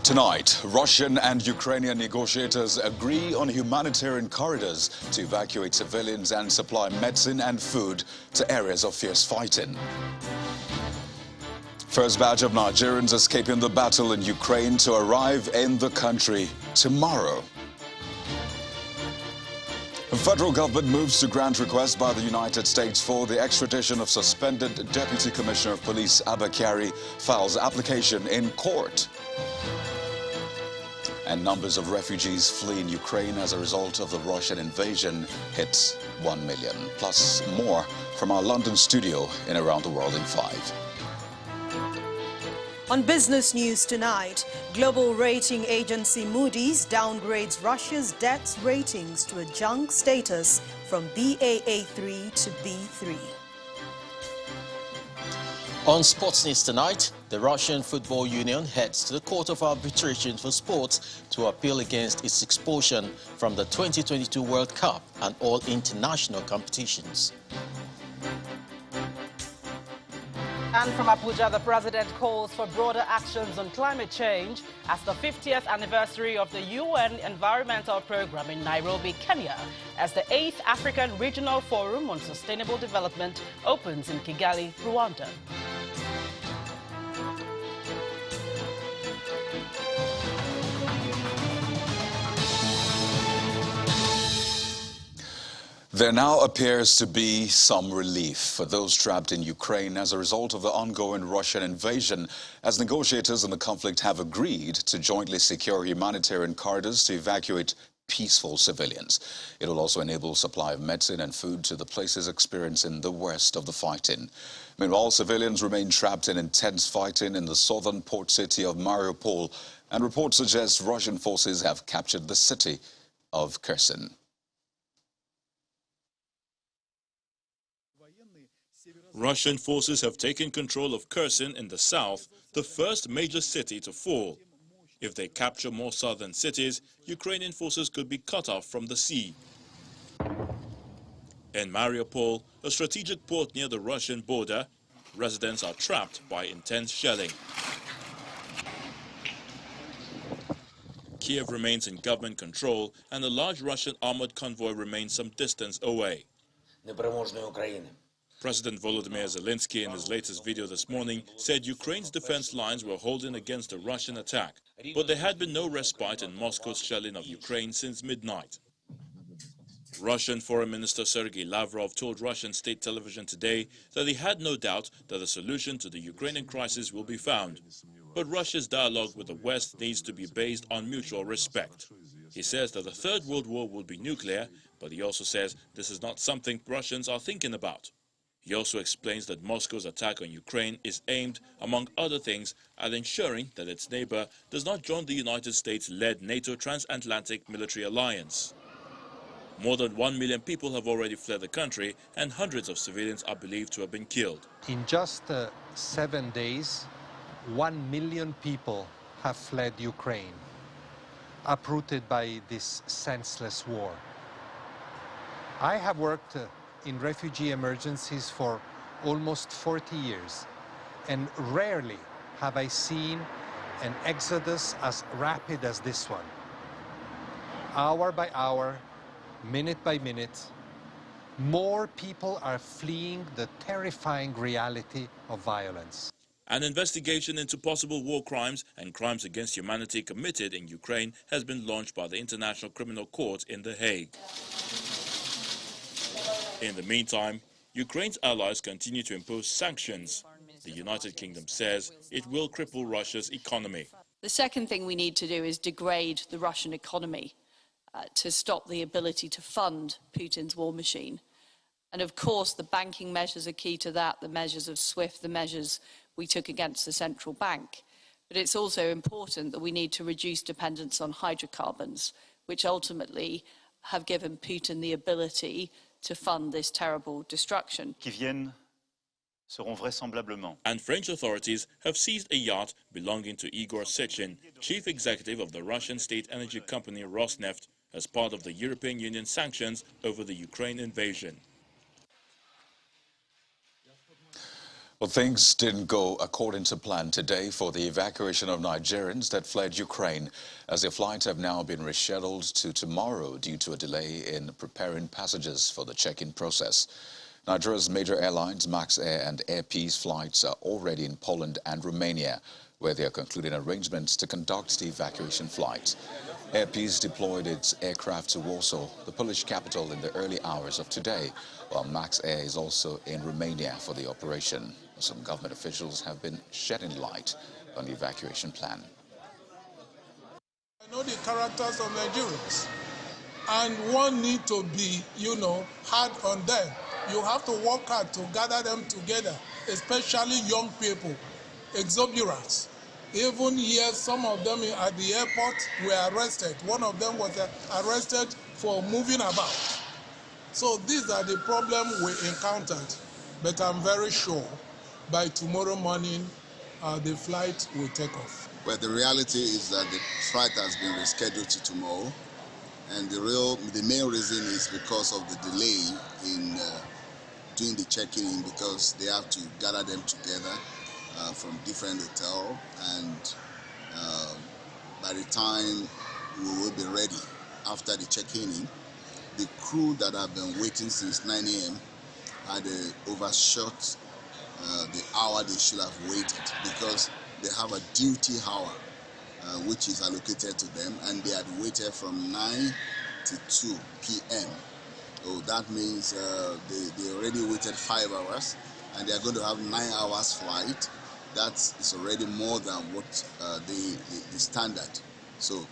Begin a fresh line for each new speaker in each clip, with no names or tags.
Tonight, Russian and Ukrainian negotiators agree on humanitarian corridors to evacuate civilians and supply medicine and food to areas of fierce fighting. First batch of Nigerians escaping the battle in Ukraine to arrive in the country tomorrow. The federal government moves to grant request by the United States for the extradition of suspended Deputy Commissioner of Police Buhari files application in court. And numbers of refugees fleeing Ukraine as a result of the Russian invasion hits 1 million. Plus more from our London studio in Around the World in 5.
On business news tonight, global rating agency Moody's downgrades Russia's debt ratings to a junk status from Baa3 to B3.
On Sports News tonight, the Russian Football Union heads to the Court of Arbitration for Sports to appeal against its expulsion from the 2022 World Cup and all international competitions.
And from Abuja, the president calls for broader actions on climate change as the 50th anniversary of the UN Environmental Programme in Nairobi, Kenya, as the 8th African Regional Forum on Sustainable Development opens in Kigali, Rwanda.
There now appears to be some relief for those trapped in Ukraine as a result of the ongoing Russian invasion, as negotiators in the conflict have agreed to jointly secure humanitarian corridors to evacuate peaceful civilians. It will also enable supply of medicine and food to the places experiencing the worst of the fighting. Meanwhile, civilians remain trapped in intense fighting in the southern port city of Mariupol, and reports suggest Russian forces have captured the city of Kherson.
Russian forces have taken control of Kherson in the south, the first major city to fall. If they capture more southern cities, Ukrainian forces could be cut off from the sea. In Mariupol, a strategic port near the Russian border, residents are trapped by intense shelling. Kiev remains in government control, and a large Russian armored convoy remains some distance away. President Volodymyr Zelensky, in his latest video this morning, said Ukraine's defense lines were holding against a Russian attack, but there had been no respite in Moscow's shelling of Ukraine since midnight. Russian Foreign Minister Sergei Lavrov told Russian state television today that he had no doubt that a solution to the Ukrainian crisis will be found, but Russia's dialogue with the West needs to be based on mutual respect. He says that the Third World War will be nuclear, but he also says this is not something Russians are thinking about. He also explains that Moscow's attack on Ukraine is aimed, among other things, at ensuring that its neighbor does not join the United States-led NATO transatlantic military alliance. More than 1 million people have already fled the country, and hundreds of civilians are believed to have been killed.
In just 7 days, 1 million people have fled Ukraine, uprooted by this senseless war. I have worked in refugee emergencies for almost 40 years, and rarely have I seen an exodus as rapid as this one. Hour by hour, minute by minute, more people are fleeing the terrifying reality of violence.
An investigation into possible war crimes and crimes against humanity committed in Ukraine has been launched by the International Criminal Court in The Hague. In the meantime, Ukraine's allies continue to impose sanctions. The United Kingdom says it will cripple Russia's economy.
The second thing we need to do is degrade the Russian economy to stop the ability to fund Putin's war machine. And of course, the banking measures are key to that, the measures of SWIFT, the measures we took against the central bank. But it's also important that we need to reduce dependence on hydrocarbons, which ultimately have given Putin the ability to fund this terrible destruction.
And French authorities have seized a yacht belonging to Igor Sechin, chief executive of the Russian state energy company Rosneft, as part of the European Union sanctions over the Ukraine invasion.
Well, things didn't go according to plan today for the evacuation of Nigerians that fled Ukraine, as their flights have now been rescheduled to tomorrow due to a delay in preparing passengers for the check-in process. Nigeria's major airlines, Max Air and Air Peace flights are already in Poland and Romania, where they are concluding arrangements to conduct the evacuation flight. Air Peace deployed its aircraft to Warsaw, the Polish capital, in the early hours of today, while Max Air is also in Romania for the operation. Some government officials have been shedding light on the evacuation plan.
I know the characters of Nigerians, and one need to be, hard on them. You have to work hard to gather them together, especially young people, exuberance. Even here, some of them at the airport were arrested. One of them was arrested for moving about. So these are the problems we encountered, but I'm very sure by tomorrow morning, the flight will take off.
Well, the reality is that the flight has been rescheduled to tomorrow, and the main reason is because of the delay in doing the check-in, because they have to gather them together from different hotels, and by the time we will be ready after the check-in, the crew that have been waiting since 9 a.m. had overshot the hour they should have waited, because they have a duty hour which is allocated to them, and they had waited from 9 to 2 p.m. So that means they already waited 5 hours, and they are going to have 9 hours flight. That is already more than what the standard. So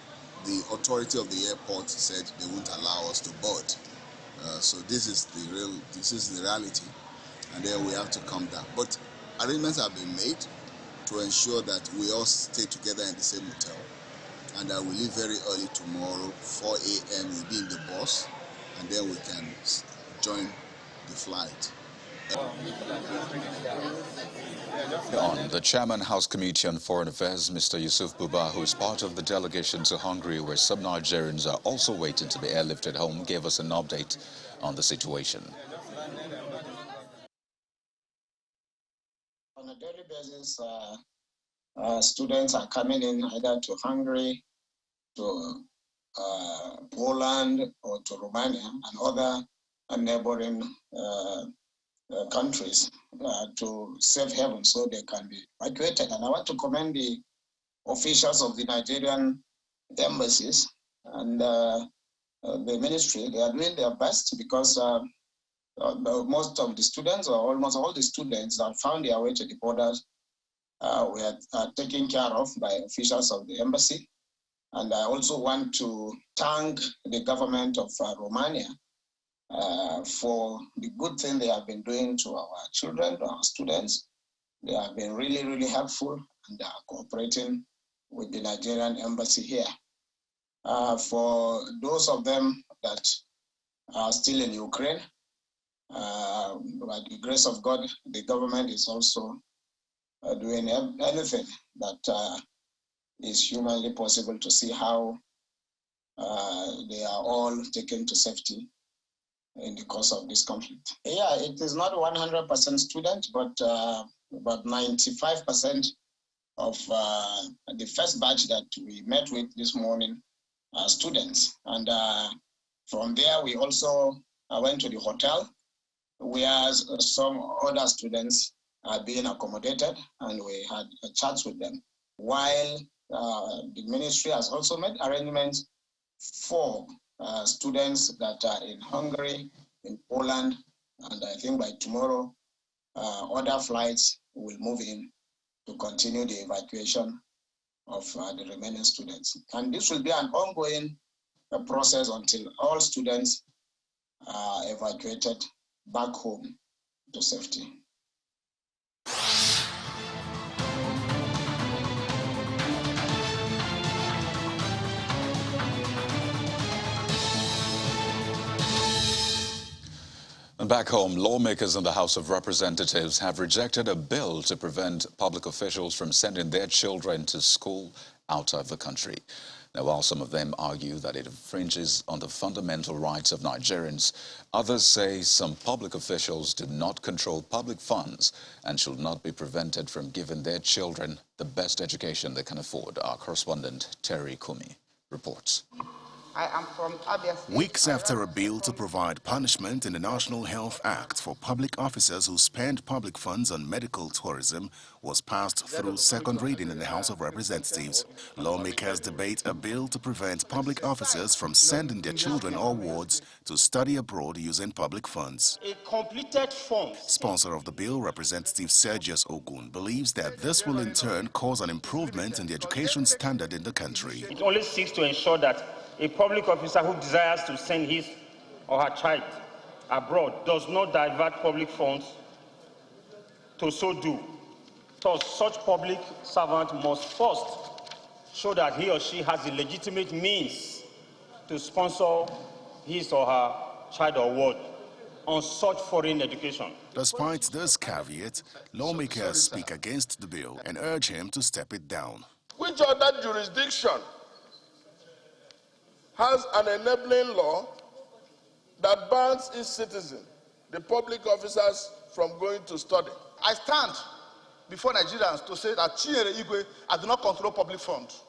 the authority of the airport said they won't allow us to board. So this is the reality, and then we have to come down. But arrangements have been made to ensure that we all stay together in the same hotel, and that we leave very early tomorrow, 4 a.m. we'll be in the bus, and then we can join the flight.
On the Chairman House Committee on Foreign Affairs, Mr. Yusuf Buba, who is part of the delegation to Hungary, where some Nigerians are also waiting to be airlifted home, gave us an update on the situation.
On a daily basis, students are coming in either to Hungary, to Poland, or to Romania and other neighboring countries to safe haven so they can be evacuated. And I want to commend the officials of the Nigerian embassies and the ministry. They are doing their best, because most of the students, or almost all the students that found their way to the borders, were taken care of by officials of the embassy. And I also want to thank the government of Romania for the good thing they have been doing to our children, to our students. They have been really, really helpful, and are cooperating with the Nigerian embassy here. For those of them that are still in Ukraine, by the grace of God, the government is also doing anything that is humanly possible to see how they are all taken to safety in the course of this conflict. Yeah, it is not 100% student, but 95% of the first batch that we met with this morning are students. And from there, we also went to the hotel, where some other students are being accommodated, and we had chats with them. While the ministry has also made arrangements for students that are in Hungary, in Poland, and I think by tomorrow, other flights will move in to continue the evacuation of the remaining students. And this will be an ongoing process until all students are evacuated back home to safety.
And back home, lawmakers in the House of Representatives have rejected a bill to prevent public officials from sending their children to school out of the country. Now, while some of them argue that it infringes on the fundamental rights of Nigerians, others say some public officials do not control public funds and should not be prevented from giving their children the best education they can afford. Our correspondent, Terry Kumi, reports.
I am from Abia State.
Weeks after a bill to provide punishment in the National Health Act for public officers who spend public funds on medical tourism was passed through second reading in the House of Representatives, lawmakers debate a bill to prevent public officers from sending their children or wards to study abroad using public funds.
A completed form.
Sponsor of the bill, Representative Sergius Ogun, believes that this will in turn cause an improvement in the education standard in the country.
It only seeks to ensure that a public officer who desires to send his or her child abroad does not divert public funds to so do. Thus, such public servant must first show that he or she has the legitimate means to sponsor his or her child or ward on such foreign education.
Despite this caveat, lawmakers speak against the bill and urge him to step it down.
Which other jurisdiction has an enabling law that bans its citizens, the public officers, from going to study?
I stand before Nigerians to say that Chinyere Igwe, I do not control public funds.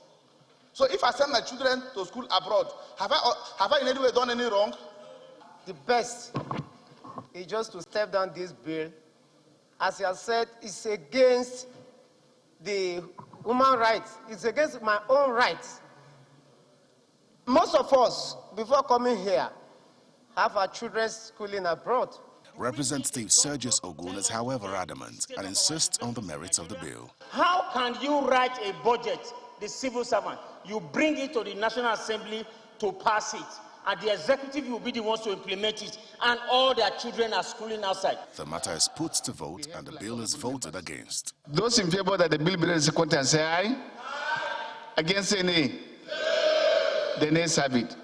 So if I send my children to school abroad, have I in any way done any wrong?
The best is just to step down this bill. As you have said, it's against the human rights. It's against my own rights. Most of us, before coming here, have our children schooling abroad.
Representative Sergius Ogun is, however, adamant and insists on the merits of the bill.
How can you write a budget, the civil servant? You bring it to the National Assembly to pass it, and the executive will be the ones to implement it, and all their children are schooling outside.
The matter is put to vote and the bill is voted against.
Those in favor that the bill be read and say aye. Against say nay. The nays have it.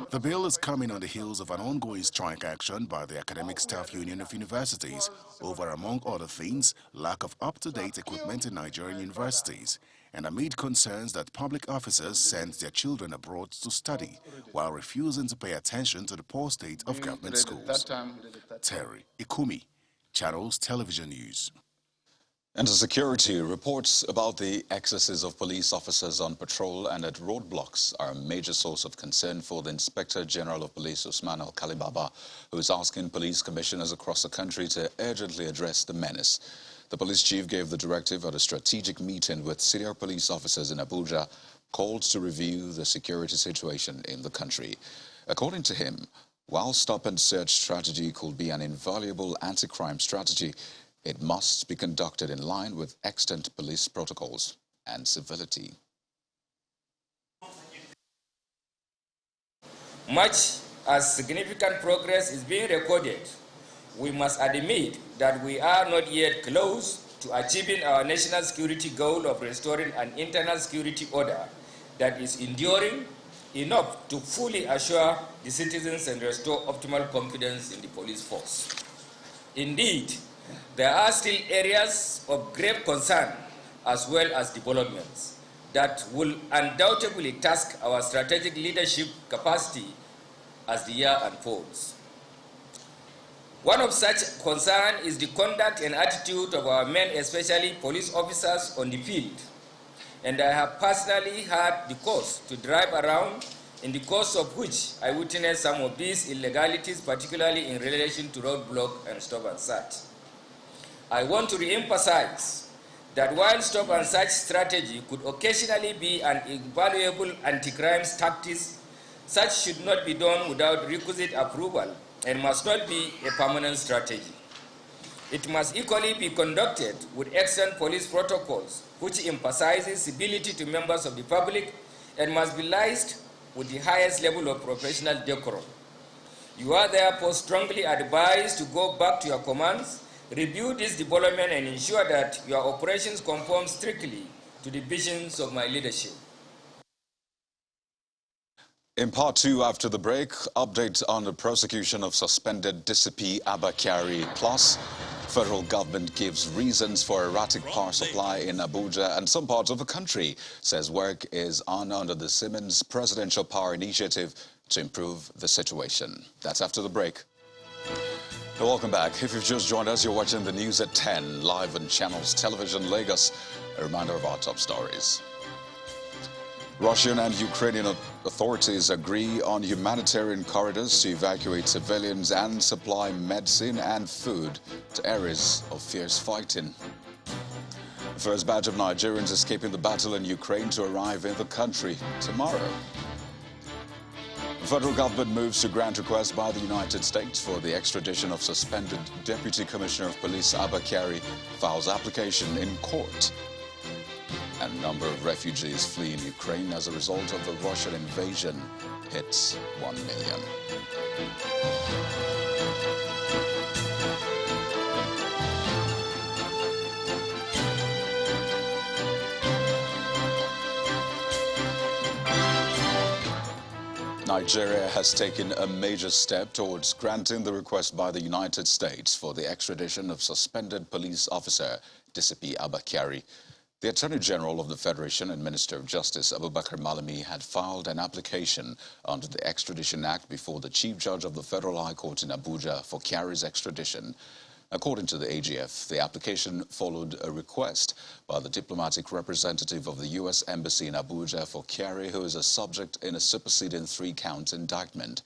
The bill is coming on the heels of an ongoing strike action by the Academic Staff Union of Universities over, among other things, lack of up-to-date equipment in Nigerian universities, and amid concerns that public officers send their children abroad to study while refusing to pay attention to the poor state of government schools. Terry Ikumi, Channels Television News.
And to security, reports about the excesses of police officers on patrol and at roadblocks are a major source of concern for the Inspector General of Police, Usman Al-Kalibaba, who is asking police commissioners across the country to urgently address the menace. The police chief gave the directive at a strategic meeting with senior police officers in Abuja, called to review the security situation in the country. According to him, while stop-and-search strategy could be an invaluable anti-crime strategy, it must be conducted in line with extant police protocols and civility.
Much as significant progress is being recorded, we must admit that we are not yet close to achieving our national security goal of restoring an internal security order that is enduring enough to fully assure the citizens and restore optimal confidence in the police force. Indeed, there are still areas of grave concern as well as developments that will undoubtedly task our strategic leadership capacity as the year unfolds. One of such concern is the conduct and attitude of our men, especially police officers on the field. And I have personally had the cause to drive around, in the course of which I witnessed some of these illegalities, particularly in relation to roadblock and stop and search. I want to re-emphasize that while stop and search strategy could occasionally be an invaluable anti-crime tactic, such should not be done without requisite approval and must not be a permanent strategy. It must equally be conducted with excellent police protocols, which emphasizes civility to members of the public and must be laced with the highest level of professional decorum. You are therefore strongly advised to go back to your commands, review this development and ensure that your operations conform strictly to the visions of my leadership.
In part two, after the break, update on the prosecution of suspended DCP Abakari. Plus, federal government gives reasons for erratic power supply in Abuja and some parts of the country. Says work is on under the Siemens Presidential Power Initiative to improve the situation. That's after the break. Welcome back. If you've just joined us, you're watching the news at 10, live on Channels Television Lagos. A reminder of our top stories. Russian and Ukrainian authorities agree on humanitarian corridors to evacuate civilians and supply medicine and food to areas of fierce fighting. The first batch of Nigerians escaping the battle in Ukraine to arrive in the country tomorrow. The federal government moves to grant request by the United States for the extradition of suspended Deputy Commissioner of Police Abakari, files application in court. And number of refugees fleeing Ukraine as a result of the Russian invasion hits 1 million. Nigeria has taken a major step towards granting the request by the United States for the extradition of suspended police officer DCP Abakari. The Attorney General of the Federation and Minister of Justice, Abubakar Malami, had filed an application under the Extradition Act before the Chief Judge of the Federal High Court in Abuja for Kyari's extradition. According to the AGF, the application followed a request by the diplomatic representative of the U.S. Embassy in Abuja for Kyari, who is a subject in a superseding 3-count indictment.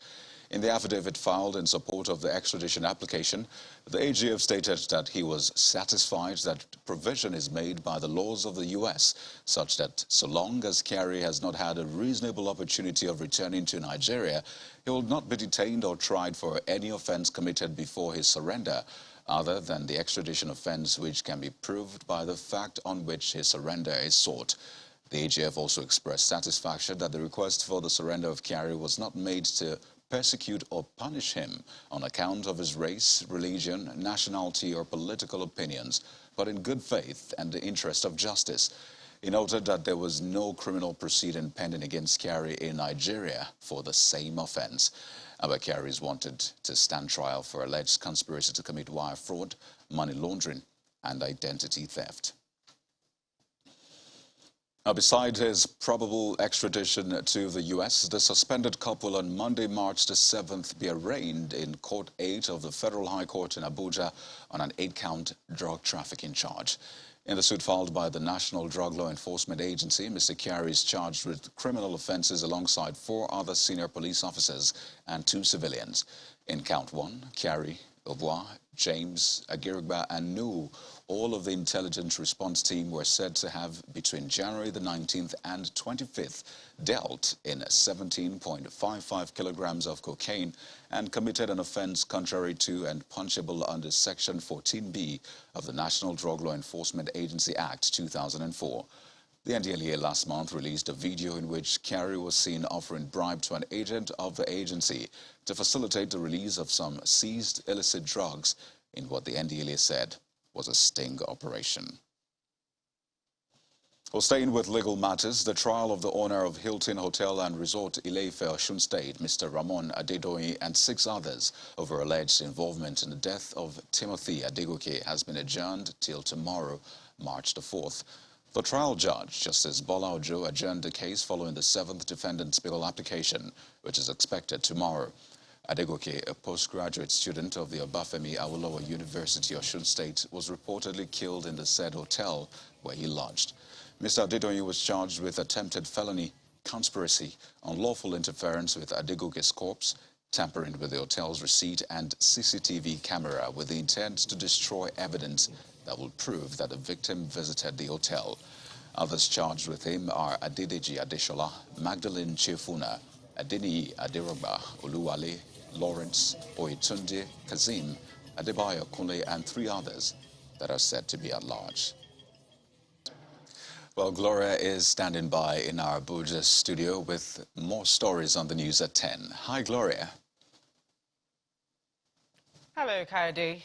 In the affidavit filed in support of the extradition application, the AGF stated that he was satisfied that provision is made by the laws of the U.S. such that so long as Kyari has not had a reasonable opportunity of returning to Nigeria, he will not be detained or tried for any offense committed before his surrender, other than the extradition offense which can be proved by the fact on which his surrender is sought. The AGF also expressed satisfaction that the request for the surrender of Kyari was not made to persecute or punish him on account of his race, religion, nationality, or political opinions, but in good faith and the interest of justice. He noted that there was no criminal proceeding pending against Kyari in Nigeria for the same offense. Abakari is wanted to stand trial for alleged conspiracy to commit wire fraud, money laundering, and identity theft. Now, beside his probable extradition to the U.S., the suspended couple on Monday, March the 7th, be arraigned in Court 8 of the Federal High Court in Abuja on an 8-count drug trafficking charge. In the suit filed by the National Drug Law Enforcement Agency, Mr. Kyari is charged with criminal offenses alongside 4 other senior police officers and 2 civilians. In count 1, Kyari, Obuah, James, Agirigba, and Nu, all of the intelligence response team, were said to have, between January the 19th and 25th, dealt in 17.55 kilograms of cocaine and committed an offense contrary to and punishable under Section 14B of the National Drug Law Enforcement Agency Act 2004. The NDLEA last month released a video in which Kyari was seen offering bribe to an agent of the agency to facilitate the release of some seized illicit drugs in what the NDLEA said was a sting operation. Well, staying with legal matters, the trial of the owner of Hilton Hotel and Resort Ile-Ife, Osun State, Mr. Ramon Adedoyin, and 6 others over alleged involvement in the death of Timothy Adegoke has been adjourned till tomorrow, March the 4th. The trial judge, Justice Bola Ojo, adjourned the case following the 7th defendant's bail application, which is expected tomorrow. Adegoke, a postgraduate student of the Obafemi Awolowo University, Osun State, was reportedly killed in the said hotel where he lodged. Mr. Adedoyin was charged with attempted felony, conspiracy, unlawful interference with Adegoke's corpse, tampering with the hotel's receipt, and CCTV camera with the intent to destroy evidence that will prove that the victim visited the hotel. Others charged with him are Adedeji Adeshola, Magdalene Chefuna, Adeniyi Aderoba, Oluwale, Lawrence, Oyetunde, Kazim, Adebayo Kunle, and 3 others that are said to be at large. Well, Gloria is standing by in our Abuja studio with more stories on the news at 10. Hi, Gloria.
Hello, Kayode.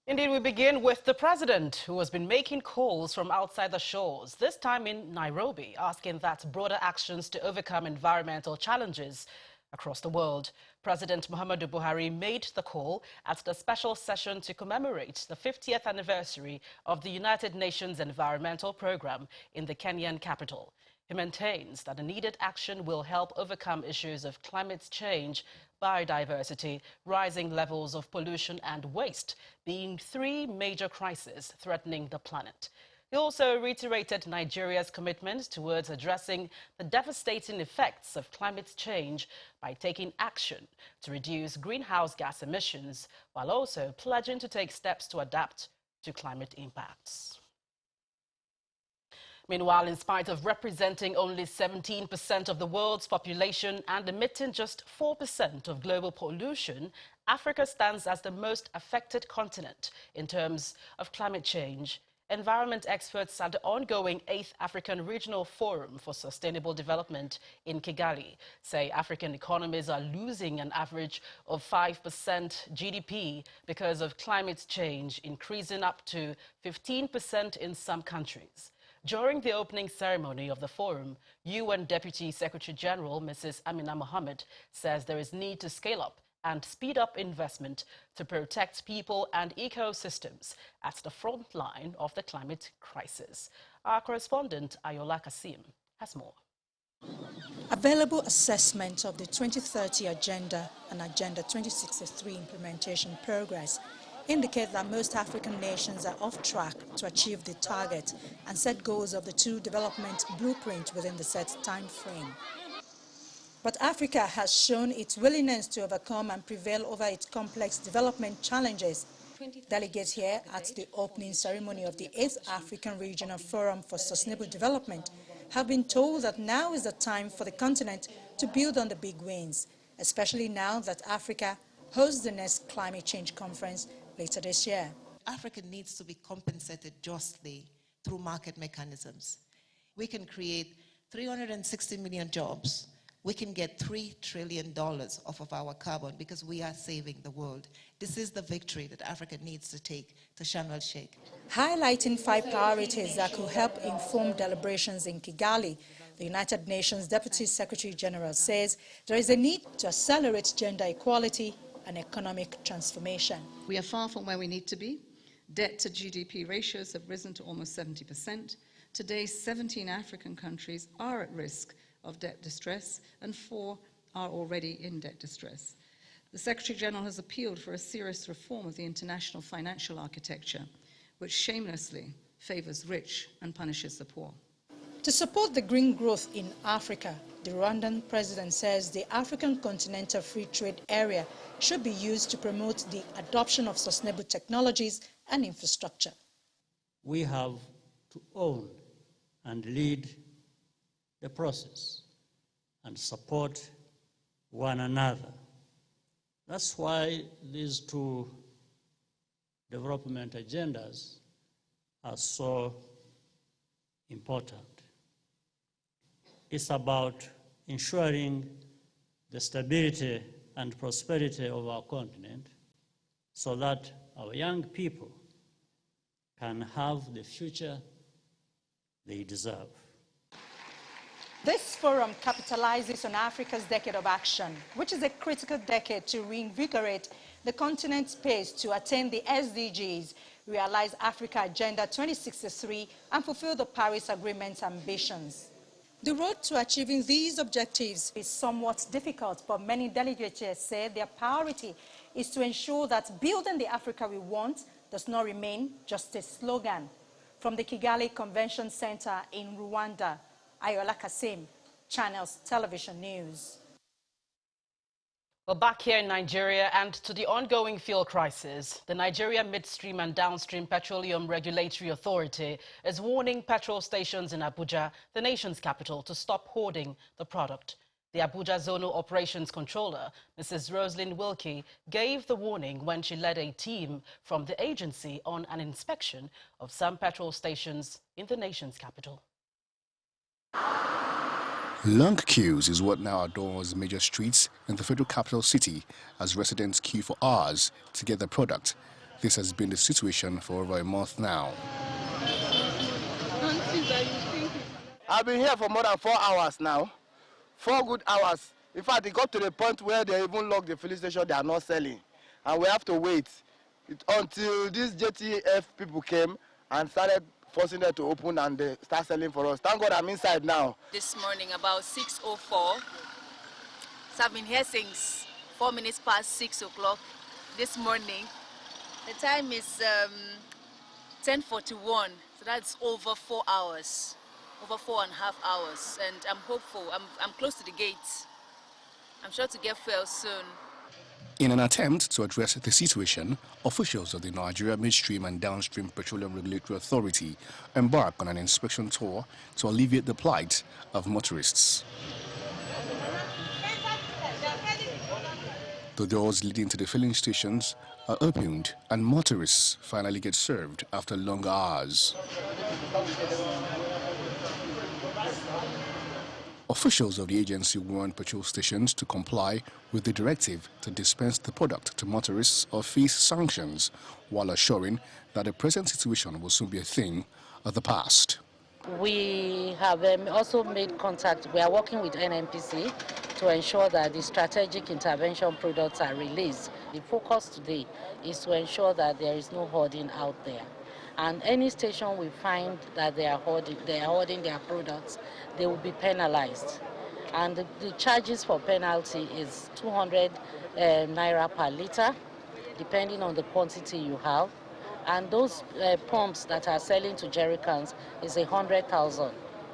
Indeed, we begin with the president, who has been making calls from outside the shores, this time in Nairobi, asking that broader actions to overcome environmental challenges across the world. President Muhammadu Buhari made the call at the special session to commemorate the 50th anniversary of the United Nations Environmental Program in the Kenyan capital. He maintains that the needed action will help overcome issues of climate change, biodiversity, rising levels of pollution and waste, being three major crises threatening the planet. He also reiterated Nigeria's commitment towards addressing the devastating effects of climate change by taking action to reduce greenhouse gas emissions, while also pledging to take steps to adapt to climate impacts. Meanwhile, in spite of representing only 17% of the world's population and emitting just 4% of global pollution, Africa stands as the most affected continent in terms of climate change. Environment experts at the ongoing 8th African Regional Forum for Sustainable Development in Kigali say African economies are losing an average of 5% GDP because of climate change, increasing up to 15% in some countries. During the opening ceremony of the forum, UN Deputy Secretary General Mrs. Amina Mohammed says there is need to scale up and speed up investment to protect people and ecosystems at the front line of the climate crisis. Our correspondent Ayola Kasim has more.
Available assessment of the 2030 Agenda and Agenda 2063 implementation progress indicate that most African nations are off track to achieve the target and set goals of the two development blueprints within the set time frame. But Africa has shown its willingness to overcome and prevail over its complex development challenges. Delegates here at the opening ceremony of the 8th African Regional Forum for Sustainable Development have been told that now is the time for the continent to build on the big wins, especially now that Africa hosts the next climate change conference later this year.
Africa needs to be compensated justly through market mechanisms. We can create 360 million jobs. We can get $3 trillion off of our carbon because we are saving the world. This is the victory that Africa needs to take to Sharm el-Sheikh.
Highlighting 5 priorities that could help inform deliberations in Kigali, the United Nations Deputy Secretary General says there is a need to accelerate gender equality and economic transformation.
We are far from where we need to be. Debt to GDP ratios have risen to almost 70%. Today, 17 African countries are at risk of debt distress, and 4 are already in debt distress. The Secretary General has appealed for a serious reform of the international financial architecture, which shamelessly favors rich and punishes the poor.
To support the green growth in Africa, the Rwandan president says the African Continental Free Trade Area should be used to promote the adoption of sustainable technologies and infrastructure.
We have to own and lead the process and support one another. That's why these 2 development agendas are so important. It's about ensuring the stability and prosperity of our continent so that our young people can have the future they deserve.
This forum capitalizes on Africa's Decade of Action, which is a critical decade to reinvigorate the continent's pace to attain the SDGs, realize Africa Agenda 2063, and fulfill the Paris Agreement's ambitions. The road to achieving these objectives is somewhat difficult, but many delegates say their priority is to ensure that building the Africa we want does not remain just a slogan. From the Kigali Convention Center in Rwanda, Ayola Kasim, Channels Television News.
Well, back here in Nigeria and to the ongoing fuel crisis, the Nigeria Midstream and Downstream Petroleum Regulatory Authority is warning petrol stations in Abuja, the nation's capital, to stop hoarding the product. The Abuja Zonal Operations Controller, Mrs. Rosalyn Wilkie, gave the warning when she led a team from the agency on an inspection of some petrol stations in the nation's capital.
Long queues is what now adorns major streets in the federal capital city as residents queue for hours to get their product. This has been the situation for over a month now.
I've been here for more than 4 hours now. 4 good hours. In fact, it got to the point where they even locked the filling station. They are not selling. And we have to wait until these JTF people came and started forcing them to open and they start selling for us. Thank God I'm inside now.
This morning, about 6:04. So I've been here since 4 minutes past 6 o'clock this morning. The time is 10:41, so that's over 4 hours, over 4.5 hours. And I'm hopeful, I'm close to the gates. I'm sure to get fuel soon.
In an attempt to address the situation, officials of the Nigeria Midstream and Downstream Petroleum Regulatory Authority embark on an inspection tour to alleviate the plight of motorists. The doors leading to the filling stations are opened and motorists finally get served after long hours. Officials of the agency warned petrol stations to comply with the directive to dispense the product to motorists or face sanctions, while assuring that the present situation will soon be a thing of the past.
We have also made contact. We are working with NNPC to ensure that the strategic intervention products are released. The focus today is to ensure that there is no hoarding out there. And any station we find that they are hoarding their products, they will be penalized. And the charges for penalty is 200 naira per liter, depending on the quantity you have. And those pumps that are selling to jerrycans is 100,000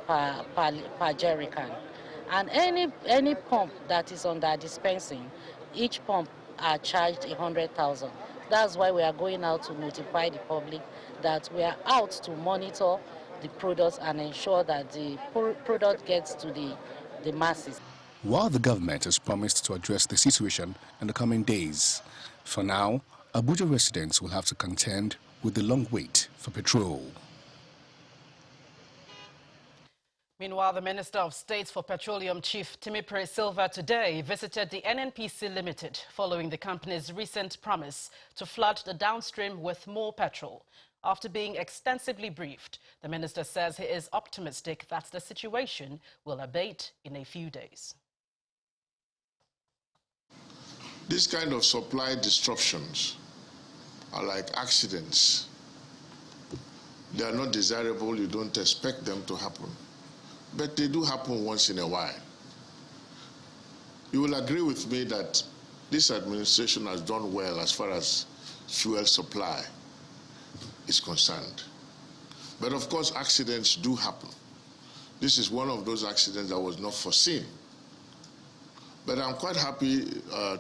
per jerrycan. And any pump that is under dispensing, each pump are charged 100,000. That's why we are going out to notify the public that we are out to monitor the products and ensure that the product gets to the masses.
While the government has promised to address the situation in the coming days, for now, Abuja residents will have to contend with the long wait for petrol.
Meanwhile, the Minister of State for Petroleum, Chief Timipre Silva, today visited the NNPC Limited following the company's recent promise to flood the downstream with more petrol. After being extensively briefed, the minister says he is optimistic that the situation will abate in a few days.
This kind of supply disruptions are like accidents. They are not desirable. You don't expect them to happen. But they do happen once in a while. You will agree with me that this administration has done well as far as fuel supply is concerned. But of course, accidents do happen. This is one of those accidents that was not foreseen. But I'm quite happy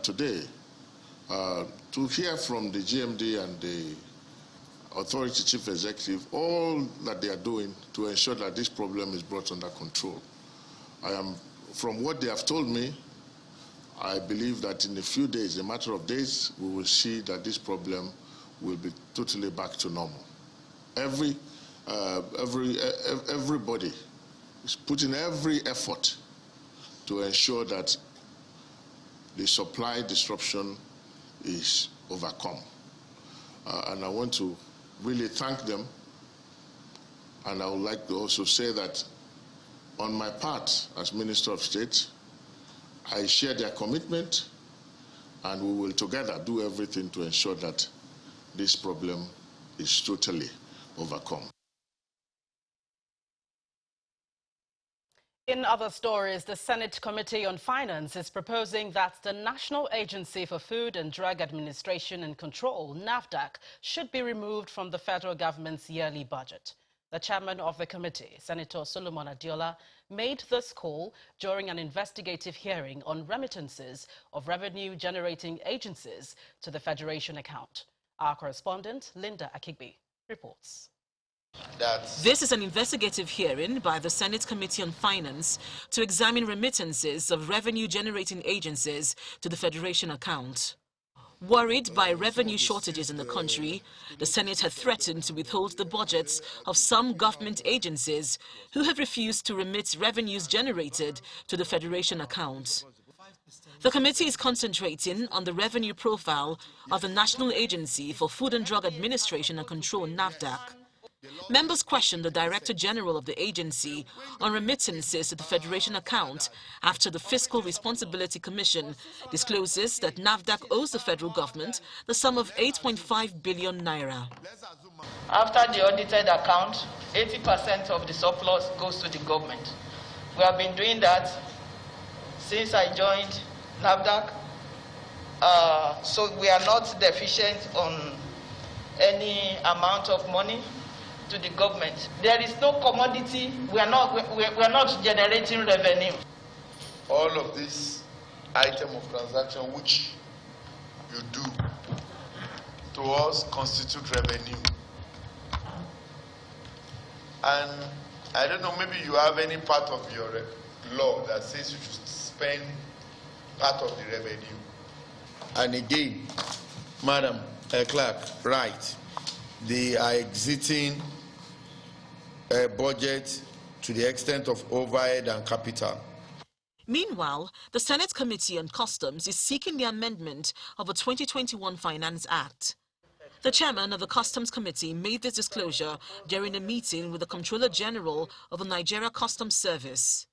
today to hear from the GMD and the Authority Chief Executive all that they are doing to ensure that this problem is brought under control. From what they have told me, I believe that in a few days, a matter of days, we will see that this problem will be totally back to normal. Everybody is putting every effort to ensure that the supply disruption is overcome. And I want to really thank them. And I would like to also say that on my part as Minister of State, I share their commitment, and we will together do everything to ensure that this problem is totally overcome.
In other stories, the Senate Committee on Finance is proposing that the National Agency for Food and Drug Administration and Control, NAFDAC, should be removed from the federal government's yearly budget. The chairman of the committee, Senator Solomon Adiola, made this call during an investigative hearing on remittances of revenue-generating agencies to the Federation account. Our correspondent, Linda Akigbe, reports.
This is an investigative hearing by the Senate Committee on Finance to examine remittances of revenue-generating agencies to the Federation account. Worried by revenue shortages in the country, the Senate had threatened to withhold the budgets of some government agencies who have refused to remit revenues generated to the Federation account. The committee is concentrating on the revenue profile of the National Agency for Food and Drug Administration and Control, NAFDAC. Members questioned the Director General of the agency on remittances to the Federation account after the Fiscal Responsibility Commission discloses that NAFDAC owes the federal government the sum of 8.5 billion naira.
After the audited account, 80% of the surplus goes to the government. We have been doing that since I joined NAFDAC, so we are not deficient on any amount of money to the government. There is no commodity. We are not generating revenue.
All of this item of transaction which you do to us constitute revenue. And I don't know, maybe you have any part of your law that says you should spend part of the revenue.
And again, Madam Clerk, right, they are exiting a budget to the extent of overhead and capital.
Meanwhile, the Senate Committee on Customs is seeking the amendment of the 2021 Finance Act. The chairman of the Customs Committee made this disclosure during a meeting with the Comptroller General of the Nigeria Customs Service.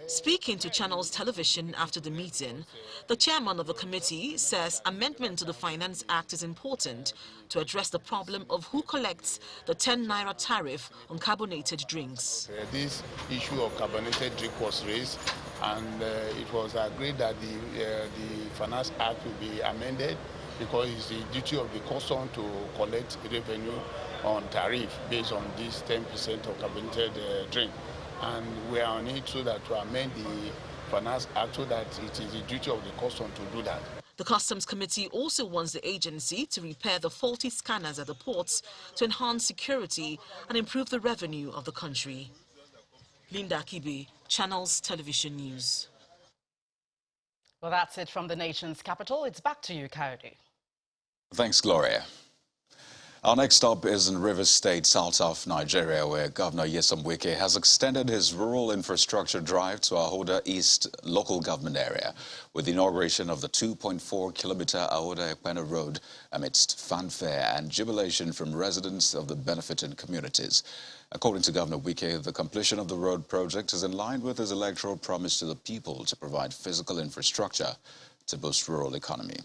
Speaking to Channels Television after the meeting, the chairman of the committee says amendment to the Finance Act is important to address the problem of who collects the 10 naira tariff on carbonated drinks.
This issue of carbonated drink was raised, and it was agreed that the Finance Act will be amended because it's the duty of the custom to collect revenue on tariff based on this 10% of carbonated drink. And we are on it so that to amend the Finance Act so that it is the duty of the custom to do that.
The Customs Committee also wants the agency to repair the faulty scanners at the ports to enhance security and improve the revenue of the country. Linda Kibi, Channels Television News.
Well, that's it from the nation's capital. It's back to you, Coyote.
Thanks, Gloria. Our next stop is in Rivers State, south of Nigeria, where Governor Nyesom Wike has extended his rural infrastructure drive to Ahoda East local government area with the inauguration of the 2.4-kilometer Ahoda-Ekpena Road amidst fanfare and jubilation from residents of the benefited communities. According to Governor Wike, the completion of the road project is in line with his electoral promise to the people to provide physical infrastructure to boost rural economy.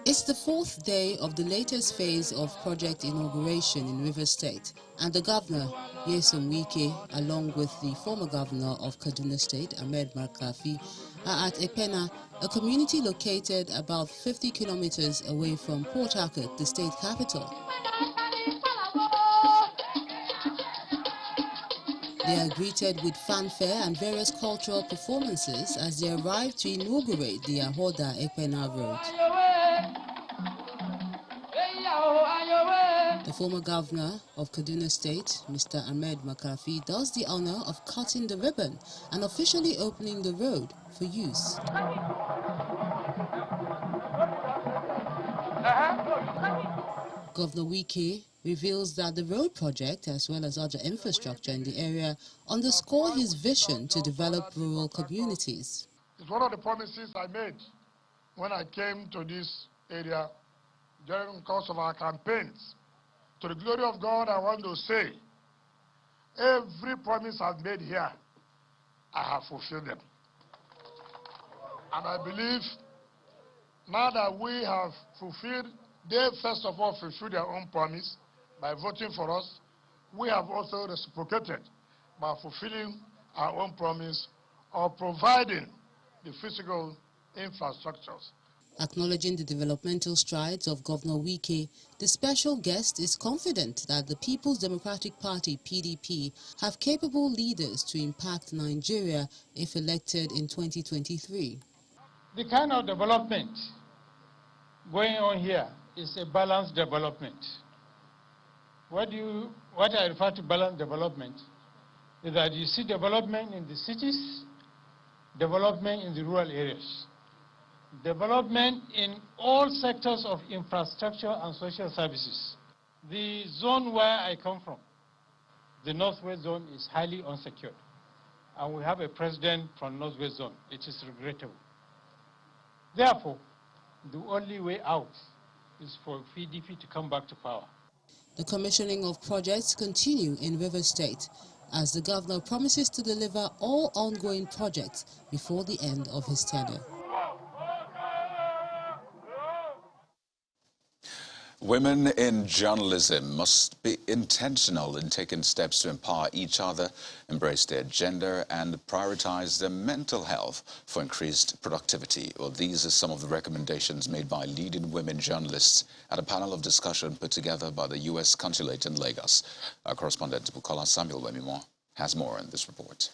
It's the fourth day of the latest phase of project inauguration in Rivers State, and the governor, Nyesom Wike, along with the former governor of Kaduna State, Ahmed Markafi, are at Ekpena, a community located about 50 kilometers away from Port Harcourt, the state capital. They are greeted with fanfare and various cultural performances as they arrive to inaugurate the Ahoda-Ekpena Road. The former governor of Kaduna State, Mr. Ahmed Markafi, does the honor of cutting the ribbon and officially opening the road for use. Governor Wike reveals that the road project, as well as other infrastructure in the area, underscore his vision to develop rural communities.
It's one of the promises I made when I came to this area during the course of our campaigns. To the glory of God, I want to say, every promise I've made here, I have fulfilled them. And I believe now that we have fulfilled, they first of all fulfilled their own promise by voting for us. We have also reciprocated by fulfilling our own promise of providing the physical infrastructures.
Acknowledging the developmental strides of Governor Wike, the special guest is confident that the People's Democratic Party, PDP, have capable leaders to impact Nigeria if elected in 2023.
The kind of development going on here is a balanced development. What I refer to balanced development is that you see development in the cities, development in the rural areas, development in all sectors of infrastructure and social services. The zone where I come from, the Northwest Zone, is highly unsecured.
and we have a president from Northwest Zone. It is regrettable. Therefore, the only way out is for PDP to come back to power.
The commissioning of projects continue in Rivers State as the governor promises to deliver all ongoing projects before the end of his tenure.
Women in journalism must be intentional in taking steps to empower each other, embrace their gender, and prioritize their mental health for increased productivity. Well, these are some of the recommendations made by leading women journalists at a panel of discussion put together by the U.S. Consulate in Lagos. Our correspondent Bukola Samuel Wemimo has more in this report.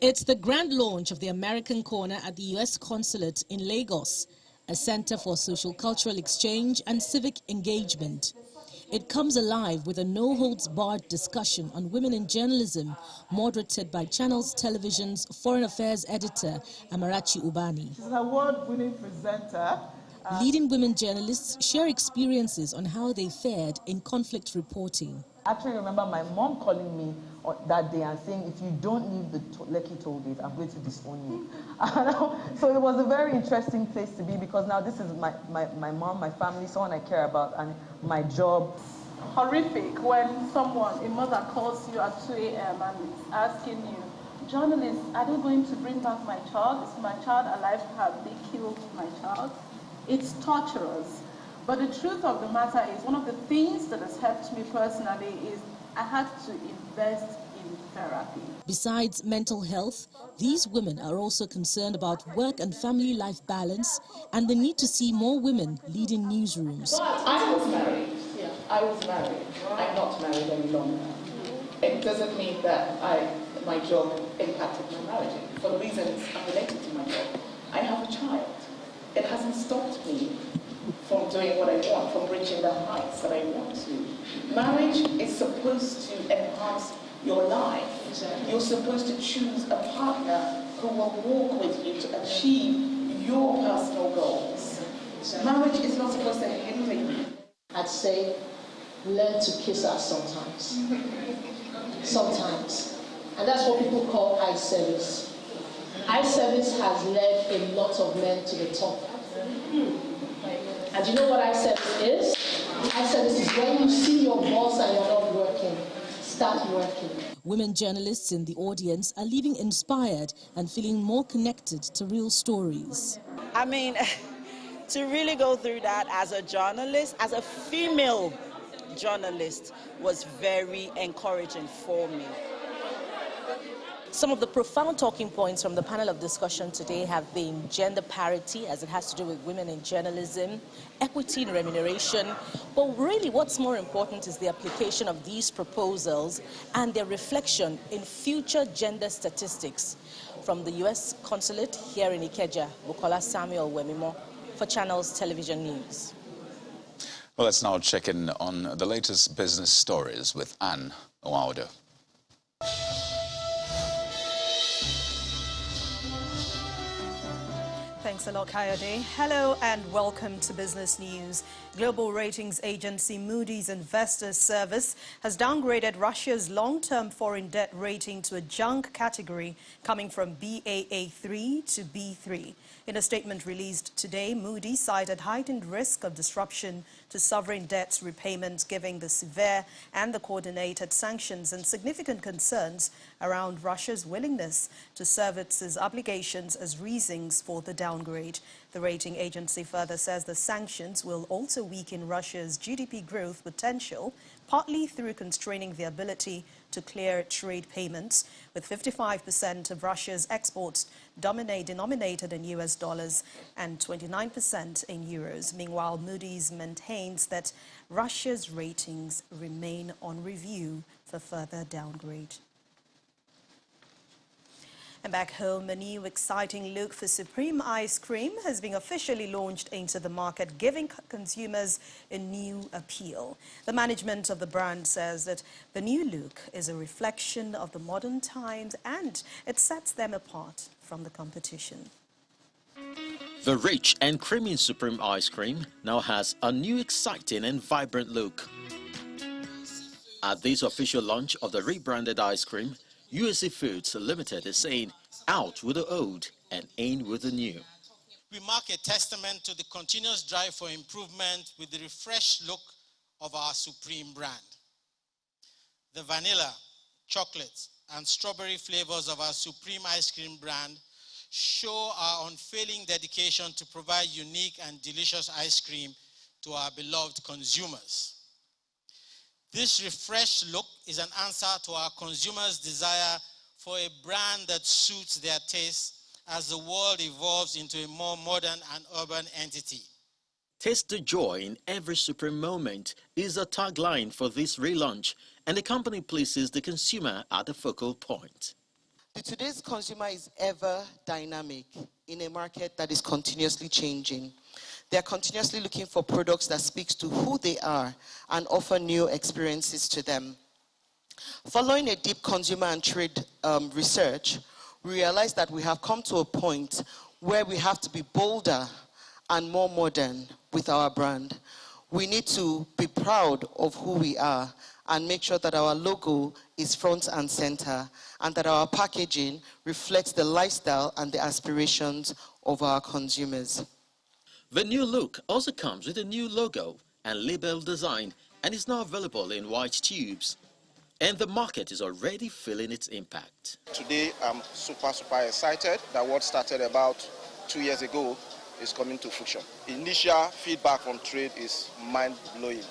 It's the grand launch of the American Corner at the U.S. Consulate in Lagos, a center for social cultural exchange and civic engagement. It comes alive with a no-holds-barred discussion on women in journalism, moderated by Channels Television's Foreign Affairs editor, Amarachi Ubani.
She's an award-winning presenter.
Leading women journalists share experiences on how they fared in conflict reporting.
I actually remember my mom calling me that day and saying, if you don't leave the Lekki toll gate, I'm going to disown you. So it was a very interesting place to be because now this is my mom, my family, someone I care about, and my job.
Horrific when a mother calls you at 2 a.m. and is asking you, journalists, are they going to bring back my child? Is my child alive? Have they killed my child? It's torturous. But the truth of the matter is, one of the things that has helped me personally is I had to invest in therapy.
Besides mental health, these women are also concerned about work and family life balance and the need to see more women leading newsrooms.
I was married. Yeah, I was married. I'm not married any longer. It doesn't mean that my job impacted my marriage. For the reason it's unrelated to my job. I have a child. It hasn't stopped me from doing what I want, from reaching the heights that I want to. Marriage is supposed to enhance your life. Exactly. You're supposed to choose a partner who will walk with you to achieve your personal goals. Exactly. Marriage is not supposed to hinder you.
I'd say, learn to kiss us sometimes. Sometimes. And that's what people call eye service. Eye service has led a lot of men to the top. And you know what eye service is? Eye service is when you see your boss and you're not working. Start working.
Women journalists in the audience are leaving inspired and feeling more connected to real stories.
I mean, to really go through that as a journalist, as a female journalist, was very encouraging for me.
Some of the profound talking points from the panel of discussion today have been gender parity, as it has to do with women in journalism, equity in remuneration, but really what's more important is the application of these proposals and their reflection in future gender statistics. From the U.S. Consulate here in Ikeja, Bukola Samuel Wemimo for Channels Television News.
Well, let's now check in on the latest business stories with Anne Owaudo.
Thanks a lot, Kayode. Hello and welcome to Business News. Global ratings agency Moody's Investors Service has downgraded Russia's long-term foreign debt rating to a junk category, coming from Baa3 to B3. In a statement released today, Moody's cited heightened risk of disruption to sovereign debt's repayments, given the severe and the coordinated sanctions and significant concerns around Russia's willingness to serve its obligations as reasons for the downgrade. The rating agency further says the sanctions will also weaken Russia's GDP growth potential, partly through constraining the ability to clear trade payments, with 55% of Russia's exports denominated in US dollars and 29% in euros. Meanwhile, Moody's maintains that Russia's ratings remain on review for further downgrade. And back home, a new exciting look for Supreme ice cream has been officially launched into the market, giving consumers a new appeal. The management of the brand says that the new look is a reflection of the modern times and it sets them apart from the competition.
The rich and creamy Supreme ice cream now has a new exciting and vibrant look. At this official launch of the rebranded ice cream, USA Foods Limited is saying out with the old and in with the new.
We mark a testament to the continuous drive for improvement with the refreshed look of our Supreme brand. The vanilla, chocolate, and strawberry flavors of our Supreme ice cream brand show our unfailing dedication to provide unique and delicious ice cream to our beloved consumers. This refreshed look is an answer to our consumers' desire for a brand that suits their taste as the world evolves into a more modern and urban entity.
Taste the joy in every Supreme moment is a tagline for this relaunch, and the company places the consumer at the focal point.
Today's consumer is ever dynamic in a market that is continuously changing. They are continuously looking for products that speak to who they are and offer new experiences to them. Following a deep consumer and trade research, we realized that we have come to a point where we have to be bolder and more modern with our brand. We need to be proud of who we are and make sure that our logo is front and center and that our packaging reflects the lifestyle and the aspirations of our consumers.
The new look also comes with a new logo and label design and is now available in white tubes. And the market is already feeling its impact.
Today, I'm super excited that what started about 2 years ago is coming to fruition. Initial feedback from trade is mind-blowing.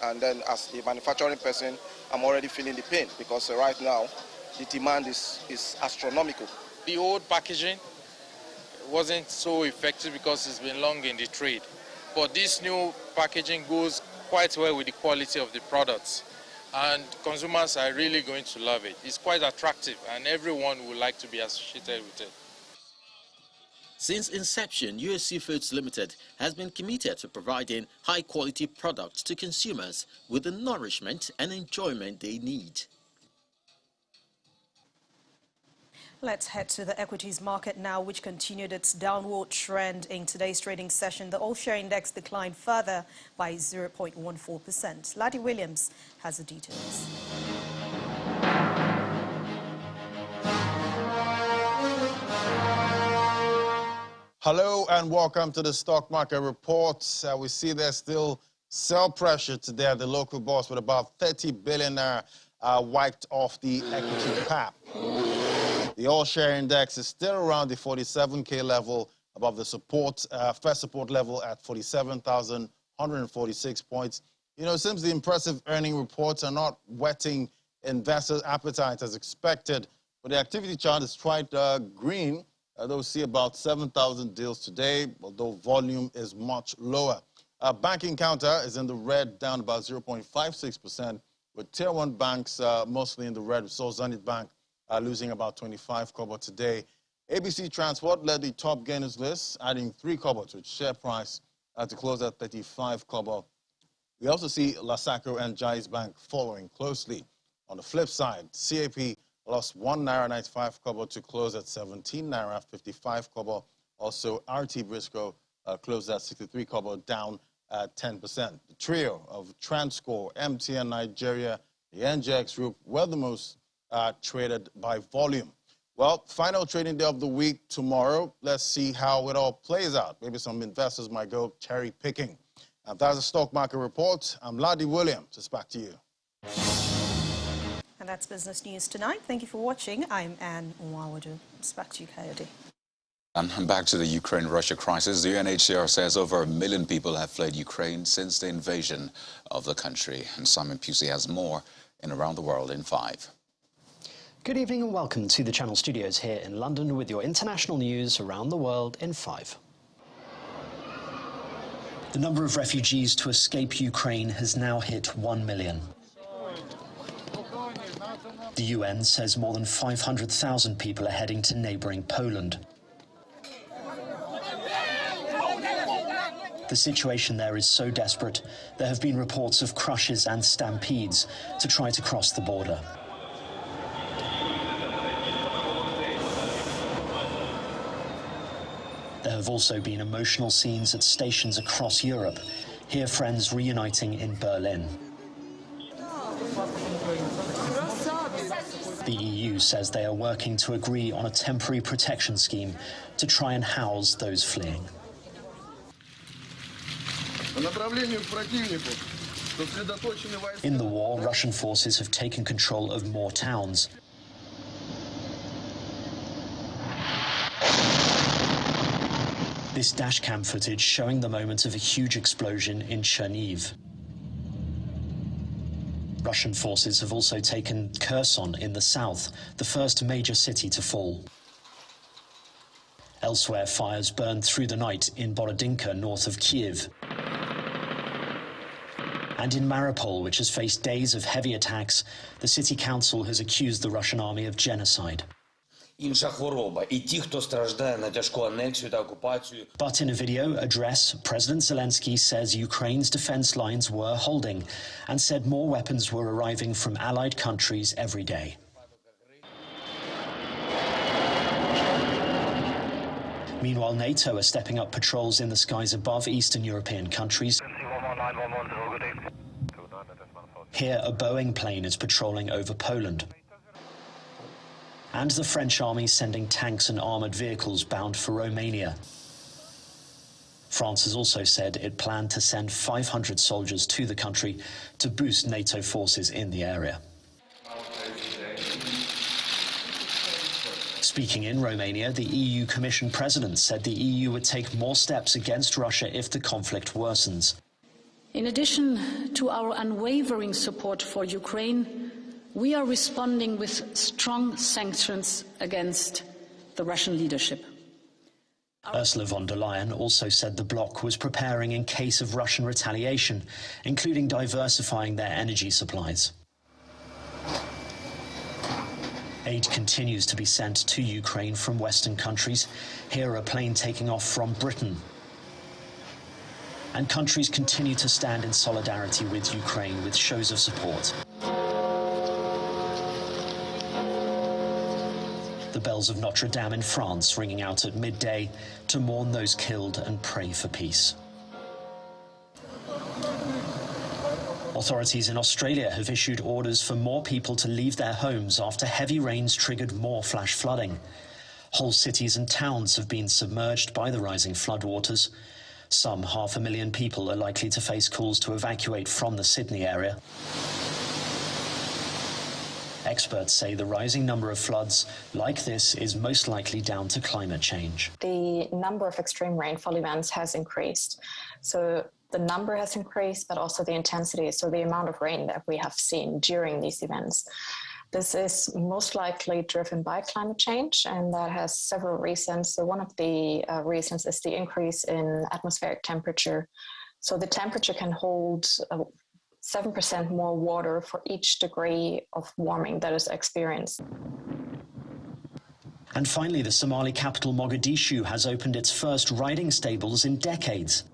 And then as a manufacturing person, I'm already feeling the pain because right now, the demand is astronomical.
The old packaging wasn't so effective because it's been long in the trade. But this new packaging goes quite well with the quality of the products. And consumers are really going to love it. It's quite attractive and everyone would like to be associated with it.
Since inception, USA Foods Limited has been committed to providing high-quality products to consumers with the nourishment and enjoyment they need.
Let's head to the equities market now, which continued its downward trend in today's trading session. The all-share index declined further by 0.14%. Laddie Williams has the details.
Hello and welcome to the stock market report. We see there's still sell pressure today at the local bourse with about 30 billion wiped off the equity cap. The all-share index is still around the 47K level, above the first support level at 47,146 points. You know, it seems the impressive earning reports are not whetting investors' appetite as expected, but the activity chart is quite green. They'll see about 7,000 deals today, although volume is much lower. Banking counter is in the red, down about 0.56%, with Tier 1 banks mostly in the red. We saw Zenith Bank losing about 25 kobo today. ABC Transport led the top gainers list, adding 3 kobo to its share price to close at 35 kobo. We also see Lasako and Jais Bank following closely. On the flip side, CAP lost 1 naira 95 kobo to close at 17 naira 55 kobo. Also, RT Briscoe closed at 63 kobo, down 10%. The trio of Transcore, MTN Nigeria, the NJX Group were the most traded by volume. Well, final trading day of the week tomorrow. Let's see how it all plays out. Maybe some investors might go cherry picking. That's a stock market report. I'm Laddie Williams. It's back to you.
And that's Business News tonight. Thank you for watching. I'm Anne Nwawadu. It's back to you, Coyote.
And back to the Ukraine-Russia crisis. The UNHCR says over 1 million people have fled Ukraine since the invasion of the country. And Simon Pusey has more in Around the World in 5.
Good evening and welcome to the Channel Studios here in London with your international news around the world in 5. The number of refugees to escape Ukraine has now hit 1 million. The UN says more than 500,000 people are heading to neighbouring Poland. The situation there is so desperate, there have been reports of crushes and stampedes to try to cross the border. There have also been emotional scenes at stations across Europe. Here, friends reuniting in Berlin. The EU says they are working to agree on a temporary protection scheme to try and house those fleeing. In the war, Russian forces have taken control of more towns. This dashcam footage showing the moment of a huge explosion in Chernihiv. Russian forces have also taken Kherson in the south, the first major city to fall. Elsewhere, fires burned through the night in Borodinka, north of Kiev. And in Mariupol, which has faced days of heavy attacks, the city council has accused the Russian army of genocide. But in a video address, President Zelensky says Ukraine's defense lines were holding and said more weapons were arriving from allied countries every day. Meanwhile, NATO are stepping up patrols in the skies above Eastern European countries. Here, a Boeing plane is patrolling over Poland. And the French army sending tanks and armoured vehicles bound for Romania. France has also said it planned to send 500 soldiers to the country to boost NATO forces in the area. Speaking in Romania, the EU Commission President said the EU would take more steps against Russia if the conflict worsens.
In addition to our unwavering support for Ukraine, we are responding with strong sanctions against the Russian leadership.
Ursula von der Leyen also said the bloc was preparing in case of Russian retaliation, including diversifying their energy supplies. Aid continues to be sent to Ukraine from Western countries. Here, a plane taking off from Britain. And countries continue to stand in solidarity with Ukraine with shows of support. The bells of Notre Dame in France ringing out at midday to mourn those killed and pray for peace. Authorities in Australia have issued orders for more people to leave their homes after heavy rains triggered more flash flooding. Whole cities and towns have been submerged by the rising floodwaters. Some 500,000 people are likely to face calls to evacuate from the Sydney area. Experts say the rising number of floods like this is most likely down to climate change.
The number of extreme rainfall events has increased. So the number has increased, but also the intensity, so the amount of rain that we have seen during these events. This is most likely driven by climate change, and that has several reasons. So one of the reasons is the increase in atmospheric temperature. So the temperature can hold 7% more water for each degree of warming that is experienced.
And finally, the Somali capital Mogadishu has opened its first riding stables in decades.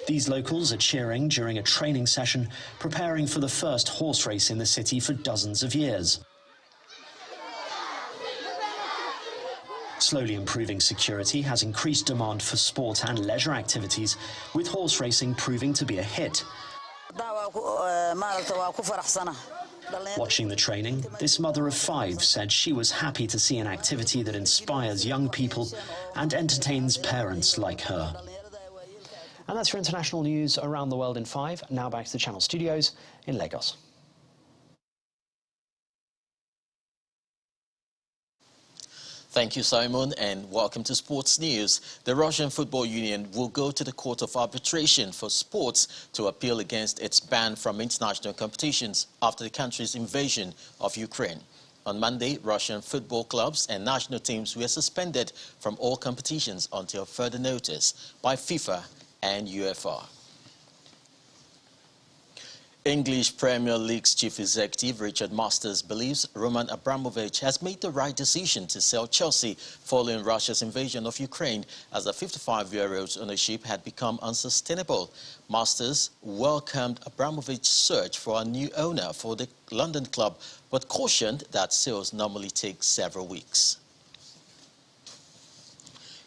These locals are cheering during a training session, preparing for the first horse race in the city for dozens of years. Slowly improving security has increased demand for sport and leisure activities, with horse racing proving to be a hit. Watching the training, this mother of 5 said she was happy to see an activity that inspires young people and entertains parents like her. And that's your international news around the world in 5. Now back to the Channel Studios in Lagos.
Thank you, Simon, and welcome to Sports News. The Russian Football Union will go to the Court of Arbitration for Sports to appeal against its ban from international competitions after the country's invasion of Ukraine. On Monday, Russian football clubs and national teams were suspended from all competitions until further notice by FIFA and UEFA. English Premier League's chief executive Richard Masters believes Roman Abramovich has made the right decision to sell Chelsea following Russia's invasion of Ukraine, as the 55-year-old's ownership had become unsustainable. Masters welcomed Abramovich's search for a new owner for the London club, but cautioned that sales normally take several weeks.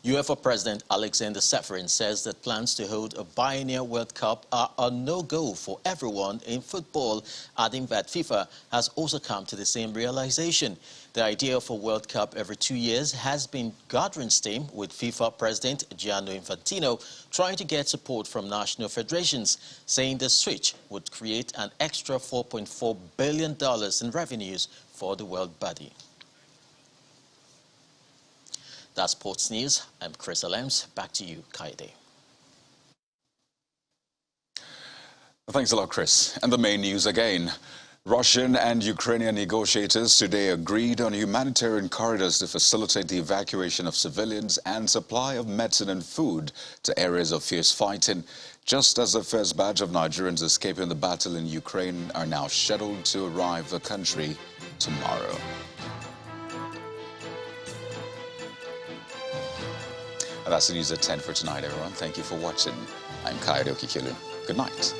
UEFA President Alexander Seferin says that plans to hold a biennial World Cup are a no-go for everyone in football, adding that FIFA has also come to the same realization. The idea of a World Cup every 2 years has been gathering steam, with FIFA President Gianni Infantino trying to get support from national federations, saying the switch would create an extra $4.4 billion in revenues for the world body. That's Sports News. I'm Chris Alems. Back to you, Kaide.
Thanks a lot, Chris. And the main news again. Russian and Ukrainian negotiators today agreed on humanitarian corridors to facilitate the evacuation of civilians and supply of medicine and food to areas of fierce fighting, just as the first batch of Nigerians escaping the battle in Ukraine are now scheduled to arrive the country tomorrow. And that's the news at 10 for tonight, everyone. Thank you for watching. I'm Kaide Okikelu. Good night.